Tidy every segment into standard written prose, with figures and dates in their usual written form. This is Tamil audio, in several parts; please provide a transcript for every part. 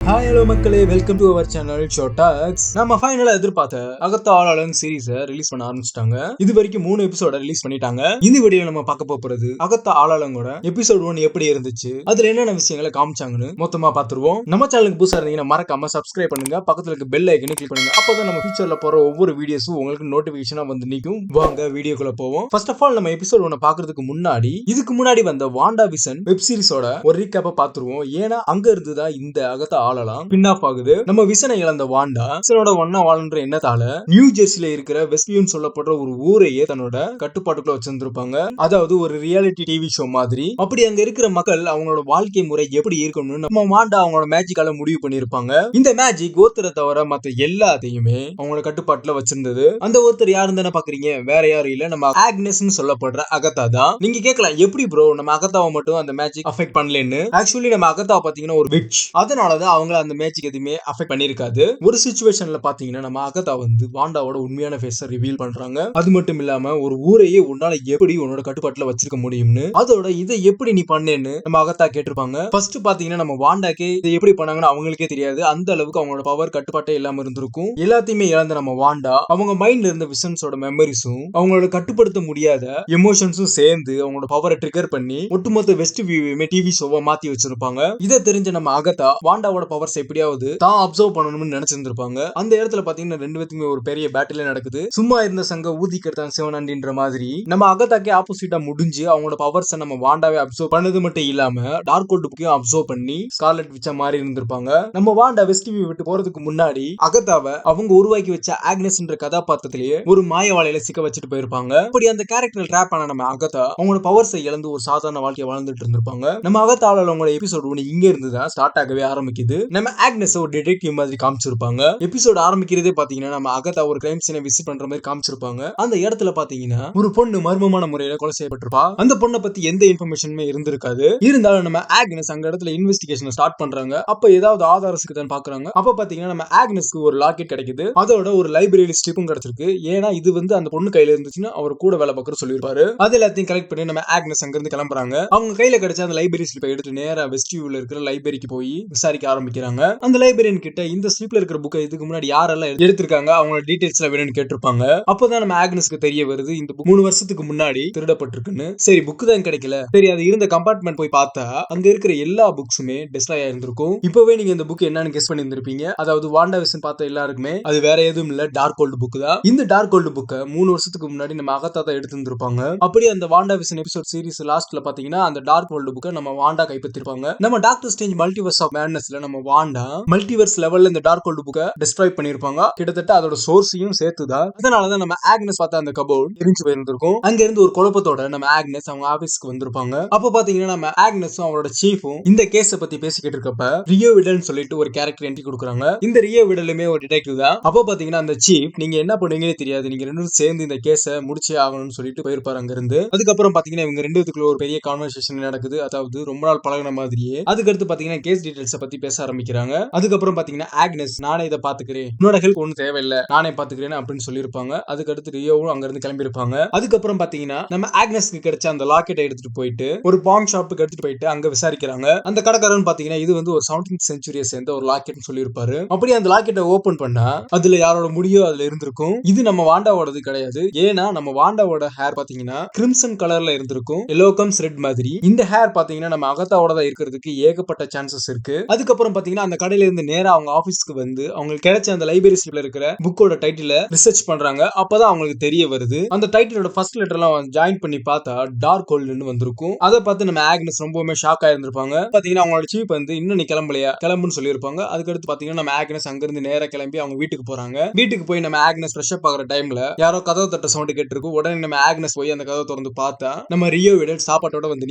ஹாய் ஹலோ மக்களே, வெல்கம் டு அவர் சேனல் ஷோட்டாக்ஸ். நம்ம ஃபைனலா எதிர்பார்த்த அகத்தா ஆளாளன் சீரிஸை ரிலீஸ் பண்ண ஆரம்பிச்சிட்டாங்க. இது வரைக்கும் 3 எபிசோட ரிலீஸ் பண்ணிட்டாங்க. இந்த வீடியோல நம்ம பார்க்க போறது அகத்தா ஆளாளங்கோட எபிசோட் 1 எப்படி இருந்துச்சு, அதுல என்னென்ன விஷயங்களை காமிச்சாங்கன்னு மொத்தமா பாத்துருவோம். நம்ம சேனலுக்கு புதுசா இருந்தீங்கன்னா மறக்காம சப்ஸ்கிரைப் பண்ணுங்க, பக்கத்துல இருக்க பெல் ஐக்கனை கிளிக் பண்ணுங்க. அப்பதான் நம்ம ஃபியூச்சர்ல போற ஒவ்வொரு வீடியோஸும் உங்களுக்கு நோட்டிபிகேஷனா வந்து நிக்கும். வாங்க வீடியோக்குள்ள போவோம். ஃபர்ஸ்ட் ஆஃப் ஆல் நம்ம எபிசோட் 1 பாக்குறதுக்கு முன்னாடி இதுக்கு முன்னாடி வந்த வாண்டா விஷன் வெப் சீரிஸோட ஒரு ரீகேப்பை பாத்துருவோம். ஏன்னா அங்க இருந்துதான் இந்த அகத்தா ஆளலாம் பின் ஆஃப் ஆகுது. நம்ம விசனை இழந்த வாண்டா விசனோட ஒன்னா வாழ்ன்ற எண்ணத்தால நியூ ஜெர்சில இருக்கிற வெஸ்ட்வியூன்னு சொல்லப்படுற ஒரு ஊரையே தன்னோட கட்டுப்பாட்டுக்குள்ள வச்சிருந்திருப்பாங்க. அதாவது ஒரு ரியாலிட்டி டிவி ஷோ மாதிரி. அப்படி அங்க இருக்கிற மக்கள் அவங்களோட வாழ்க்கை முறை எப்படி இருக்கணும்னு நம்ம வாண்டா அவங்களோட மேஜிக்கால முடிவு பண்ணிருப்பாங்க. இந்த மேஜிக் ஒருத்தரை தவிர மத்த எல்லாத்தையுமே அவங்களோட கட்டுப்பாட்டுல வச்சிருந்தது. அந்த ஒருத்தர் யாருன்னு தானே பாக்குறீங்க, வேற யாரும் இல்ல, நம்ம ஆக்னஸ் சொல்லப்படுற அகத்தா தான். நீங்க கேட்கலாம், எப்படி ப்ரோ நம்ம அகத்தாவை மட்டும் அந்த மேஜிக் அஃபெக்ட் பண்ணலன்னு. ஆக்சுவலி நம்ம அகத்தாவை பாத்தீங்கன்னா ஒரு விட்ச், அதனாலதான் அவங்க அந்த மேஜிக் எதுவுமே அஃபெக்ட் பண்ணிருக்காது. ஒரு சிச்சுவேஷன்ல பாத்தீங்கன்னா நம்ம அகத்தா வந்து வாண்டாவோட உண்மையான ஃபேஸை ரிவீல் பண்றாங்க. அது மட்டும் இல்லாம ஒரு ஊரையே உன்னால எப்படி உன்னோட கட்டுப்பாட்டுல வச்சிருக்க முடியும்னு, அதோட இதை எப்படி நீ பண்ணேன்னு நம்ம அகத்தா கேட்டிருப்பாங்க. ஃபர்ஸ்ட் பாத்தீங்கன்னா நம்ம வாண்டாக்கே இதை எப்படி பண்ணாங்கன்னு அவங்களுக்கே தெரியாது. அந்த அளவுக்கு அவங்களோட பவர் கட்டுப்பாட்டே இல்லாம இருந்திருக்கும். எல்லாத்தையுமே இழந்த நம்ம வாண்டா அவங்க மைண்ட்ல இருந்த விசன்ஸோட மெமரிஸும் அவங்களோட கட்டுப்படுத்த முடியாத எமோஷன்ஸும் சேர்ந்து அவங்களோட பவரை ட்ரிகர் பண்ணி ஒட்டுமொத்த வெஸ்ட் வியூவையுமே டிவி ஷோவா மாத்தி வச்சிருப்பாங்க. இதை தெரிஞ்ச நம்ம அகத்தா வாண்டாவோட பவர்ஸ் எப்படியாவது தான் அப்சர்வ் பண்ணணும்னு நினைச்சிருந்திருப்பாங்க. அந்த இடத்துல பாத்தீங்கன்னா ரெண்டு பேத்துக்குமே ஒரு பெரிய பேட்டில் நடக்குது. சும்மா இருந்த சங்க ஊதிக்கிறதான் சிவனண்டின்ற மாதிரி நம்ம அகத்தாக்கே ஆப்போசிட்டா முடிஞ்சு அவங்களோட பவர்ஸ் நம்ம வாண்டாவே அப்சர்வ் பண்ணது மட்டும் இல்லாம டார்க் கோல்ட் புக்கையும் அப்சர்வ் பண்ணி ஸ்கார்லெட் விச்ச மாதிரி இருந்திருப்பாங்க. நம்ம வாண்டா வெஸ்ட் வியூ விட்டு போறதுக்கு முன்னாடி அகத்தாவை அவங்க உருவாக்கி வச்ச ஆக்னஸ்ன்ற கதாபாத்திரத்திலேயே ஒரு மாய வாழையில சிக்க வச்சுட்டு போயிருப்பாங்க. அப்படி அந்த கேரக்டர் டிராப் ஆன நம்ம அகத்தா அவங்களோட பவர்ஸை இழந்து ஒரு சாதாரண வாழ்க்கையை வாழ்ந்துட்டு இருந்திருப்பாங்க. நம்ம அகத்தால அவங்களோட எபிசோட் 1 இங்க இருந்து தான் ஸ்டார்ட் ஆகவே ஆரம்பிக்குது. நம்ம ஆக்னஸ் ஒரு டிடெக்டிவ் மாதிரி காமிச்சிருப்பாங்க. எபிசோட் ஆரம்பிக்கிறதே பாத்தீங்கன்னா நம்ம அகத்தா ஒரு கிரைம் சீனை விசிட் பண்ற மாதிரி காமிச்சிருப்பாங்க. அந்த இடத்துல பாத்தீங்கன்னா ஒரு பொண்ணு மர்மமான முறையில கொலை செய்யப்பட்டிருப்பா. அந்த பொண்ணை பத்தி எந்த இன்ஃபர்மேஷனுமே இருந்திருக்காது. இருந்தாலும் நம்ம ஆக்னஸ் அங்க இடத்துல இன்வெஸ்டிகேஷன் ஸ்டார்ட் பண்றாங்க. அப்ப ஏதாவது ஆதாரம் இருக்குதான்னு பாக்குறாங்க. அப்ப பாத்தீங்கன்னா நம்ம ஆக்னஸ்க்கு ஒரு லாக்கெட் கிடைக்குது. அதோட ஒரு லைப்ரரி ஸ்ட்ரிப்பும் கிடைச்சிருக்கு. ஏன்னா இது வந்து அந்த பொண்ணு கையில இருந்துச்சுன்னா அவர் கூட வேலை பார்க்கற சொல்லிருப்பாரு. அது எல்லாத்தையும் கலெக்ட் பண்ணி நம்ம ஆக்னஸ் அங்க இருந்து கிளம்புறாங்க. அவங்க கையில கிடைச்ச அந்த லைப்ரரி ஸ்லிப்பை எடுத்து நேரா வெஸ்ட் வியூல இருக்கிற லைப்ரரிக்கு போய் விசாரிக்க ஆரம்பிக்கிறாங்க. அந்த லைப்ரரியன் கிட்ட இந்த ஸ்லிப்ல இருக்கிற புக்கை இதுக்கு முன்னாடி யாரெல்லாம் எடுத்திருக்காங்க அவங்களோட டீடைல்ஸ்ல வேணும்னு கேட்டிருப்பாங்க. அப்பதான் நம்ம ஆக்னஸ்க்கு தெரிய வருது இந்த புக் 3 வருஷத்துக்கு முன்னாடி திருடப்பட்டிருக்குன்னு. சரி புக் தான் கிடைக்கல, சரி அது இருந்த கம்பார்ட்மெண்ட் போய் பார்த்தா அங்க இருக்கிற எல்லா புக்ஸுமே டெஸ்ட்ராய் ஆயிருந்திருக்கும். இப்பவே நீங்க இந்த புக் என்னன்னு கெஸ் பண்ணி இருந்திருப்பீங்க. அதாவது வாண்டா விஷன் பார்த்த எல்லாருக்குமே அது வேற எதுவும் இல்ல, டார்க் கோல்ட் புக் தான். இந்த டார்க் கோல்ட் புக்கை 3 வருஷத்துக்கு முன்னாடி நம்ம அகத்தா தான் எடுத்து இருந்திருப்பாங்க. அப்படி அந்த வாண்டா விஷன் எபிசோட் சீரிஸ் லாஸ்ட்ல பாத்தீங்கன்னா அந்த டார்க் கோல்ட் புக்கை நம்ம வாண்டா கைப்பற்றிருப்பாங்க. நம்ம டாக்டர் ஸ்ட்ரேஞ்ச் மல்டிவர்ஸ் ஆஃப் மேட்னஸ்ல நம்ம வாண்டா மல்டிவர்ஸ் லெவல்ல இந்த டார்க் கோல்ட் புக்கை டிஸ்ட்ராய் பண்ணிருப்பாங்க. கிட்டத்தட்ட அதோட சோர்ஸையும் சேர்த்துதான். அதனாலதான் நம்ம ஆக்னஸ் பார்த்த அந்த கபோர்ட் எரிஞ்சு போயிருந்திருக்கும். அங்க இருந்து ஒரு குழப்பத்தோட நம்ம ஆக்னஸ் அவங்க ஆபீஸ்க்கு வந்திருப்பாங்க. அப்ப பாத்தீங்கன்னா நம்ம ஆக்னஸும் அவரோட சீஃபும் இந்த கேஸ பத்தி பேசிக்கிட்டு இருக்கப்ப ரியோ விடல்னு சொல்லிட்டு ஒரு கேரக்டர் என்ட்ரி கொடுக்குறாங்க. இந்த ரியோ விடலுமே ஒரு டிடெக்டிவ் தான். அப்போ பாத்தீங்கன்னா அந்த சீஃப் நீங்க என்ன பண்ணுவீங்கன்னு தெரியாது, நீங்க ரெண்டும் சேர்ந்து இந்த கேஸ முடிச்சே ஆகணும்னு சொல்லிட்டு போயிருப்பாரு அங்க இருந்து. அதுக்கப்புறம் பாத்தீங்கன்னா இவங்க ரெண்டு பேத்துக்குள்ள ஒரு பெரிய கான்வர்சேஷன் நடக்குது. அதாவது ரொம்ப நாள் பழகின மாதிரியே. அதுக்கடுத்து பாத்தீங்கன்னா கேஸ் டீடைல்ஸ் பத்தி பேச ஆரம்பிக்கிறாங்க. அதுக்கப்புறம் பாத்தீங்கன்னா ஆக்னஸ் நானே இதை பாத்துக்கிறேன், உன்னோட ஹெல்ப் ஒன்றும் தேவையில்லை, நானே பாத்துக்கிறேன் அப்படின்னு சொல்லியிருப்பாங்க. அதுக்கடுத்து ரியோவும் அங்க இருந்து கிளம்பி இருப்பாங்க. அதுக்கப்புறம் பாத்தீங்கன்னா நம்ம ஆக்னஸ்க்கு கிடைச்ச அந்த லாக்கெட்டை எடுத்துட்டு போயிட்டு ஒரு பான் ஷாப்புக்கு எடுத்துட்டு போயிட்டு அங்க விசாரிக்கிறாங்க. அந்த கடைக்காரன் பாத்தீங்கன்னா இது வந்து ஒரு 17th செஞ்சுரியை சேர்ந்த ஒரு லாக்கெட்னு சொல்லியிருப்பாரு. அப்படி அந்த லாக்கெட்டை ஓபன் பண்ணா அதுல யாரோட முடியோ அதுல இருந்திருக்கும். இது நம்ம வாண்டாவோடது கிடையாது. ஏன்னா நம்ம வாண்டாவோட ஹேர் பாத்தீங்கன்னா கிரிம்சன் கலர்ல இருந்திருக்கும், எல்லோ கம்ஸ் ரெட் மாதிரி. இந்த ஹேர் பாத்தீங்கன்னா நம்ம அகத்தாவோட தான் இருக்கிறதுக்கு ஏகப்பட்ட சான்சஸ் இருக்கு. அதுக்கப்புறம் பாத்தீங்கன்னா அந்த கடையில இருந்து நேரா அவங்க ஆபீஸ்க்கு வந்து அவங்களுக்கு கிடைச்ச அந்த லைப்ரரி ஸ்லிப்ல இருக்கிற புக்கோட டைட்டில ரிசர்ச் பண்றாங்க. அப்பதான் அவங்களுக்கு தெரிய வருது அந்த டைட்டிலோட ஃபர்ஸ்ட் லெட்டர்லாம் ஜாயின் பண்ணி பார்த்தா டார்க் கோல்ட்னு வந்திருக்கும். அதை பார்த்து நம்ம ஆக்னஸ் ரொம்பவுமே ஷாக் ஆயிருந்திருப்பாங்க. பாத்தீங்கன்னா அவங்களோட சீஃப் வந்து இன்னும் நீ கிளம்பலையா, கிளம்புன்னு சொல்லியிருப்பாங்க. அதுக்கடுத்து பாத்தீங்கன்னா நம்ம ஆக்னஸ் அங்க இருந்து நேரா கிளம்பி அவங்க வீட்டுக்கு போறாங்க. வீட்டுக்கு போய் நம்ம ஆக்னஸ் ஃப்ரெஷ் அப் ஆகிற டைம்ல யாரோ கதவு தட்ட சவுண்ட் கேட்டிருக்கும். உடனே நம்ம ஆக்னஸ் போய் அந்த கதவை திறந்து பார்த்தா நம்ம ரியோ விடல் சாப்பாட்டோட வந்து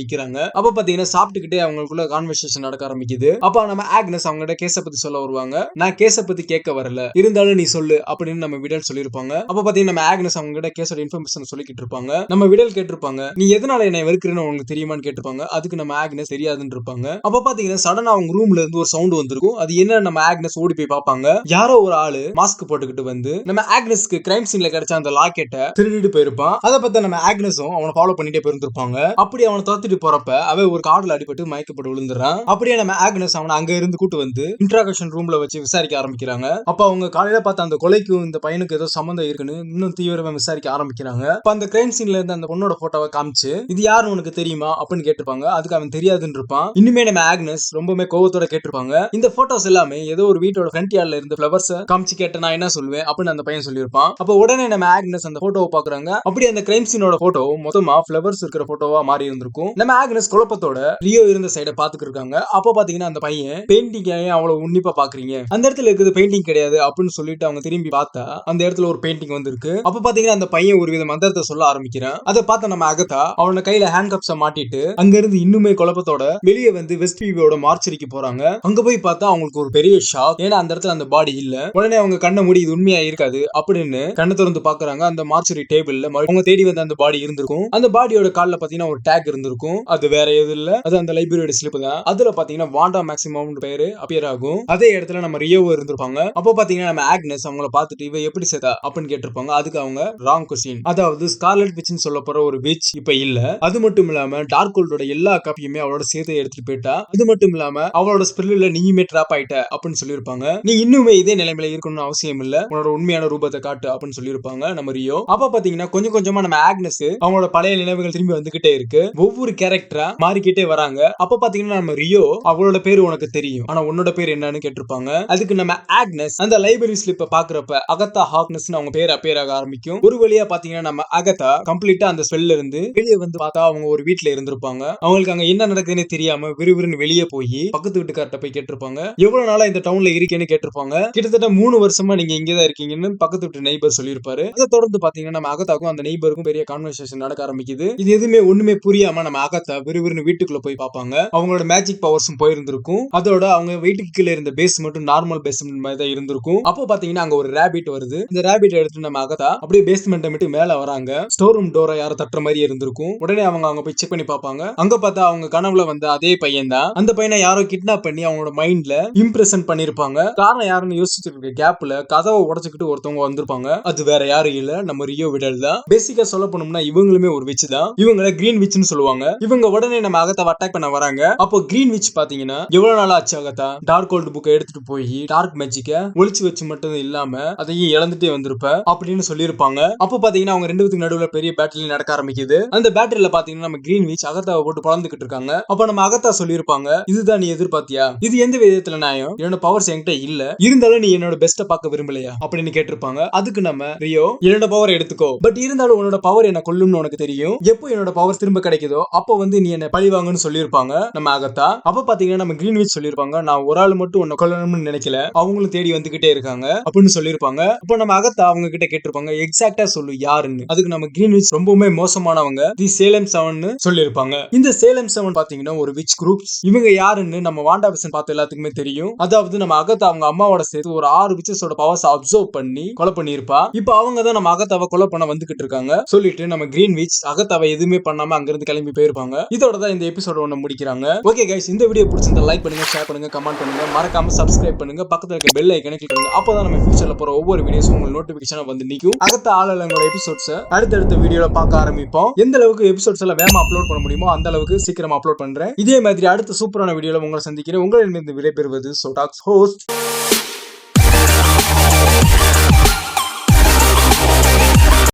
நிக்கிறாங்க. அப்ப பாத்தீங்கன்னா சாப்பிட்டுக்கிட்டே அவங்களுக்குள்ள கான்வர்சேஷன் நடக்க ஆரம்பிக்குது. அப்ப நம்ம ஆக்னஸ் அவங்ககிட்ட கேஸ பத்தி சொல்ல வருவாங்க. நான் கேஸ பத்தி கேட்க வரல, இருந்தாலும் நீ சொல்லு அப்படின்னு நம்ம விடல் சொல்லிருப்பாங்க. அப்ப பாத்தீங்கன்னா நம்ம ஆக்னஸ் அவங்க கிட்ட கேஸோட இன்ஃபர்மேஷன் சொல்லிக்கிட்டு இருப்பாங்க. நம்ம விடல் கேட்டிருப்பாங்க நீ எதனால என்னை வெறுக்கிறேன்னு உங்களுக்கு தெரியுமான்னு கேட்டிருப்பாங்க. அதுக்கு நம்ம ஆக்னஸ் தெரியாதுன்னு இருப்பாங்க. அப்ப பாத்தீங்கன்னா சடனா அவங்க ரூம்ல இருந்து ஒரு சவுண்ட் வந்திருக்கும். அது என்ன நம்ம ஆக்னஸ் ஓடி போய் பார்ப்பாங்க. யாரோ ஒரு ஆளு மாஸ்க் போட்டுக்கிட்டு வந்து நம்ம ஆக்னஸ்க்கு கிரைம் சீன்ல கிடைச்ச அந்த லாக்கெட்டை திருடிட்டு போயிருப்பான். அதை பத்தி நம்ம ஆக்னஸும் அவனை ஃபாலோ பண்ணிட்டே போயிருந்திருப்பாங்க. அப்படி அவனை துரத்திட்டு போறப்ப அவன் ஒரு கார்ல அடிபட்டு மயக்கப்பட்டு விழுந்துறான். அப்படியே நம்ம ஆக்னஸ் அவனை அங்க இருந்து கூட்டு வந்து இன்ட்ராகேஷன் ரூம்ல வச்சு விசாரிக்க ஆரம்பிக்கிறாங்க. அப்ப அவங்க காலையில பார்த்த அந்த கொலைக்கும் இந்த பையனுக்கு ஏதோ சம்பந்தம் இருக்குன்னு இன்னும் தீவிரமா விசாரிக்க ஆரம்பிக்கிறாங்க. அப்ப அந்த கிரைம் சீன்ல இருந்து அந்த பொண்ணோட போட்டோவை காமிச்சு இது யாருன்னு உனக்கு தெரியுமா அப்படின்னு கேட்டிருப்பாங்க. அதுக்கு அவன் தெரியாதுன்னு இருப்பான். இன்னுமே நம்ம ஆக்னஸ் ரொம்பவே கோவத்தோட கேட்டிருப்பாங்க. இந்த போட்டோஸ் எல்லாமே ஏதோ ஒரு வீட்டோட ஃப்ரண்ட் யார்ட்ல இருந்து ஃபிளவர்ஸ் காமிச்சு கேட்ட நான் என்ன சொல்லுவேன் அப்படின்னு அந்த பையன் சொல்லியிருப்பான். அப்ப உடனே நம்ம ஆக்னஸ் அந்த போட்டோவை பாக்குறாங்க. அப்படி அந்த கிரைம் சீனோட போட்டோ மொத்தமா ஃபிளவர்ஸ் இருக்கிற போட்டோவா மாறி இருந்திருக்கும். நம்ம ஆக்னஸ் குழப்பத்தோட ரியோ இருந்த சைட பாத்துக்கிட்டு இருக்காங்க. அப்ப பாத்தீங்கன்னா அந்த பையன் பெயிண்டிங் அவ்வளவு உன்னிப்பா பாக்குறீங்க, அந்த இடத்துல இருக்குது பெயிண்டிங் கிடையாது அப்படின்னு சொல்லிட்டு அவங்க திரும்பி பார்த்தா அந்த இடத்துல ஒரு பெயிண்டிங் வந்திருக்கு. அப்ப பாத்தீங்கன்னா அந்த பையன் ஒரு வித மந்திரத்தை சொல்ல ஆரம்பிக்கிறான். அதை பார்த்த நம்ம அகதா அவன கையில ஹேண்ட் கப்ஸ மாட்டிட்டு அங்க இருந்து இன்னுமே குழப்பத்தோட வெளியே வந்து வெஸ்ட் வியூவோட மார்ச்சரிக்கு போறாங்க. அங்க போய் பார்த்தா அவங்களுக்கு ஒரு பெரிய ஷாக். ஏன்னா அந்த இடத்துல அந்த பாடி இல்ல. உடனே அவங்க கண்ணை மூடி இது உண்மையா இருக்காது அப்படின்னு கண்ணை திறந்து பாக்குறாங்க. அந்த மார்ச்சரி டேபிள்ல அவங்க தேடி வந்த அந்த பாடி இருந்திருக்கும். அந்த பாடியோட கால்ல பாத்தீங்கன்னா ஒரு டேக் இருந்திருக்கும். அது வேற எதுவும் இல்ல, அது அந்த லைப்ரரியோட ஸ்லிப் தான். அதுல பாத்தீங்கன்னா வாண்டா மேக்ஸிமம் பேரு அப்பியர் ஆகும். அதே இடத்துல நம்ம ரியோ இருந்திருப்பாங்க. அப்போ பாத்தீங்கன்னா நம்ம ஆக்னஸ் அவங்கள பார்த்துட்டு இவ எப்படி சேதா அப்படின்னு கேட்டிருப்பாங்க. அதுக்கு அவங்க ராங் கொஸ்டின், அதாவது ஸ்கார்லெட் விட்ச்னு சொல்ல போற ஒரு விட்ச் இப்ப இல்ல. அது மட்டும் இல்லாம டார்க் ஹோல்டோட எல்லா காப்பியுமே அவளோட சேர்த்து எடுத்துட்டு போயிட்டா. அது மட்டும் இல்லாம அவளோட ஸ்பிரிட்ல நீயுமே ட்ராப் ஆயிட்ட அப்படின்னு சொல்லியிருப்பாங்க. நீ இன்னுமே இதே நிலைமையில இருக்கணும்னு அவசியம் இல்ல, உன்னோட உண்மையான ரூபத்தை காட்டு அப்படின்னு சொல்லியிருப்பாங்க நம்ம ரியோ. அப்ப பாத்தீங்கன்னா கொஞ்சம் கொஞ்சமா நம்ம ஆக்னஸ் அவங்களோட பழைய நினைவுகள் திரும்பி வந்துகிட்டே இருக்கு. ஒவ்வொரு கேரக்டரா மாறிக்கிட்டே வராங்க. அப்ப பாத்தீங்கன்னா நம்ம ரியோ அவளோட பேரு உனக்கு தெரியும், ஆனா உன்னோட பேர் என்னன்னு கேட்டிருப்பாங்க. அதுக்கு நம்ம ஆக்னஸ் அந்த லைப்ரரி ஸ்லிப்பை பாக்குறப்ப அகதா ஹாக்னஸ் அவங்க பேர் அப்பேர் ஆக ஆரம்பிக்கும். ஒரு வழியா பாத்தீங்கன்னா நம்ம அகதா கம்ப்ளீட்டா அந்த ஸ்பெல்ல இருந்து வெளியே வந்து பார்த்தா அவங்க ஒரு வீட்டுல இருந்திருப்பாங்க. அவங்களுக்கு அங்க என்ன நடக்குதுன்னு தெரியாம விறுவிறுன்னு வெளியே போய் பக்கத்து வீட்டுக்கார்ட்ட போய் கேட்டிருப்பாங்க. எவ்வளவு நாளா இந்த டவுன்ல இருக்கேன்னு கேட்டிருப்பாங்க. கிட்டத்தட்ட 3 வருஷமா நீங்க இங்கதான் இருக்கீங்கன்னு பக்கத்து வீட்டு நெய்பர் சொல்லியிருப்பாரு. அதை தொடர்ந்து பாத்தீங்கன்னா நம்ம அகதாக்கும் அந்த நெய்பருக்கும் பெரிய கான்வர்சேஷன் நடக்க ஆரம்பிக்குது. இது எதுவுமே ஒண்ணுமே புரியாம நம்ம அகதா விறுவிறுன்னு வீட்டுக்குள்ள போய் பார்ப்பாங்க. அவங்களோட மேஜிக் பவர்ஸும் போயிருந்திருக்கும். அதோட அவங்க வீட்டுக்கு கீழே இருந்த பேஸ் மட்டும் நார்மல் பேஸ்மெண்ட் மாதிரி தான் இருந்திருக்கும். அப்போ பாத்தீங்கன்னா அங்க ஒரு ரேபிட் வருது. இந்த ரேபிட் எடுத்து நம்ம அகதா அப்படியே பேஸ்மெண்ட் மட்டும் மேல வராங்க. ஸ்டோர் ரூம் டோரை யார தட்டுற மாதிரி இருந்திருக்கும். உடனே அவங்க அங்க போய் செக் பண்ணி பார்ப்பாங்க. அங்க பார்த்தா அவங்க கனவுல வந்த அதே பையன் தான். அந்த பையனை யாரோ கிட்னாப் பண்ணி அவங்களோட மைண்ட்ல இம்ப்ரெஷன் பண்ணிருப்பாங்க. காரணம் யாருன்னு யோசிச்சுட்டு இருக்க கேப்ல கதவை உடைச்சுக்கிட்டு ஒருத்தவங்க வந்திருப்பாங்க. அது வேற யாரும் இல்ல, நம்ம ரியோ விடல் தான். பேசிக்கா சொல்ல போனோம்னா இவங்களுமே ஒரு விச் தான். இவங்களை கிரீன் விச்னு சொல்லுவாங்க. இவங்க உடனே நம்ம அகதாவை அட்டாக் பண்ண வராங்க. அப்போ கிரீன் விச் பாத்தீங்கன்னா எவ்வளவு நாள் ஆச்சு அகதா டார்க் ஹோல்ட் புக்கை எடுத்துட்டு போய் டார்க் மேஜிக்க ஒளிச்சு வச்சு மட்டும் இல்லாம அதையும் இழந்துட்டே வந்திருப்ப அப்படின்னு சொல்லியிருப்பாங்க. அப்போ பாத்தீங்கன்னா அவங்க ரெண்டு பேத்துக்கு நடுவுல பெரிய பேட்டில் நடக்க ஆரம்பிக்குது. அந்த பேட்டில பாத்தீங்கன்னா நம்ம கிரீன் விச் அகதாவை போட்டு பழந்துகிட்டு இருக்காங்க. அப்ப நம்ம அகதா சொல்லியிருப்பாங்க, இதுதான் நீ எதிர்பார்த்தியா? இது எந்த விதத்துல நியாயம்? என்னோட பவர்ஸ் என்கிட்ட இல்ல, இருந்தாலும் நீ என்னோட பெஸ்ட பார்க்க விரும்பலையா அப்படின்னு கேட்டிருப்பாங்க. அதுக்கு நம்ம ரியோ என்னோட பவர் எடுத்துக்கோ, பட் இருந்தாலும் உன்னோட பவர் என்ன கொல்லும்னு உனக்கு தெரியும். எப்போ என்னோட பவர் திரும்ப கிடைக்குதோ அப்போ வந்து நீ என்ன பழிவாங்கன்னு சொல்லியிருப்பாங்க நம்ம அகதா. அப்ப பாத்தீங்கன்னா நம்ம கிரீன் விச் சொல்லியிருப்பாங்க, நான் ஒரு ஆள் மட்டும் உன்னை கொல்லணும்னு நினைக்கல, அவங்களும் தேடி வந்துகிட்டே இருக்காங்க அப்படின்னு சொல்லியிருப்பாங்க. அப்போ நம்ம அகத்தா அவங்க கிட்ட கேட்டிருப்பாங்க, எக்ஸாக்டா சொல்லு யாருன்னு. அதுக்கு நம்ம கிரீன் விச் ரொம்பவுமே மோசமானவங்க, தி சேலம் 7 சொல்லியிருப்பாங்க. இந்த சேலம் 7 பாத்தீங்கன்னா ஒரு விச் குரூப்ஸ். இவங்க யாருன்னு நம்ம வாண்டா விஷன் பார்த்த எல்லாத்துக்குமே தெரியும். அதாவது நம்ம அகத்தா அவங்க அம்மாவோட சேர்த்து ஒரு 6 விச்சஸோட பவர்ஸ் அப்சர்வ் பண்ணி கொலை பண்ணியிருப்பா. இப்போ அவங்க தான் நம்ம அகத்தாவை கொலை பண்ண வந்துகிட்டு இருக்காங்க சொல்லிட்டு நம்ம கிரீன் விச் அகத்தாவை எதுவுமே பண்ணாம அங்கிருந்து கிளம்பி போயிருப்பாங்க. இதோட தான் இந்த எபிசோட ஒன்னு முடிக்கிறாங்க. ஓகே கைஸ், இந்த வீடியோ பிடிச்சிருந்தா லைக் பண்ணுங்க, ஷேர் பண்ணுங்க, கமெண்ட் பண்ணுங்க, மறக்காம சப்ஸ்கிரைப் பண்ணுங்க, பக்கத்துல இருக்க பெல் ஐகானை கிளிக் பண்ணுங்க. அப்பதான் நம்ம ஃபியூச்சர்ல போற ஒவ்வொரு வீடியோஸும் உங்களுக்கு நோட்டிபிகேஷனா வந்து நிக்கும். அகத்தா ஆளலங்களோட எபிசோட்ஸ் அடுத்தடுத்த வீடியோல பார்க்க ஆரம்பிப்போம். எந்த அளவுக்கு எபிசோட்ஸ் எல்லாம் வேகமா அப்லோட் பண்ண முடியுமோ அந்த அளவுக்கு சீக்கிரமா அப்லோட் பண்றேன். இதே மாதிரி அடுத்த சூப்பரான வீடியோல உங்களை சந்திக்கிறேன். உங்களிடம் விடைபெறுவது சோடாக்ஸ் ஹோஸ்ட்.